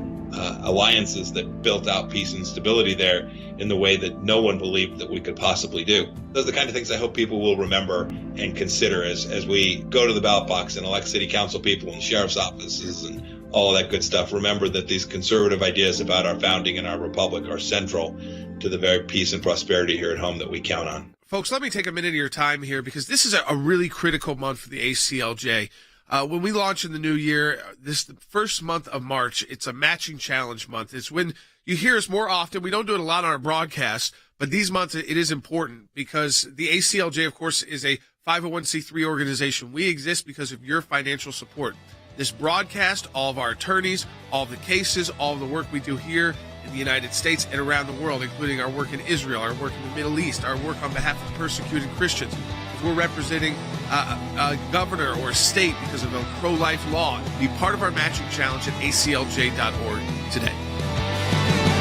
[SPEAKER 1] alliances that built out peace and stability there in the way that no one believed that we could possibly do. Those are the kind of things I hope people will remember and consider as we go to the ballot box and elect city council people and sheriff's offices and all of that good stuff. Remember that these conservative ideas about our founding and our republic are central to the very peace and prosperity here at home that we count on.
[SPEAKER 22] Folks, let me take a minute of your time here because this is a really critical month for the ACLJ. When we launch in the new year, the first month of March, it's a matching challenge month. It's when you hear us more often. We don't do it a lot on our broadcast, but these months it is important because the ACLJ, of course, is a 501c3 organization. We exist because of your financial support. This broadcast, all of our attorneys, all of the cases, all of the work we do here in the United States and around the world, including our work in Israel, our work in the Middle East, our work on behalf of persecuted Christians. We're representing
[SPEAKER 3] governor or state because of a pro-life law. Be part of our matching challenge at aclj.org today.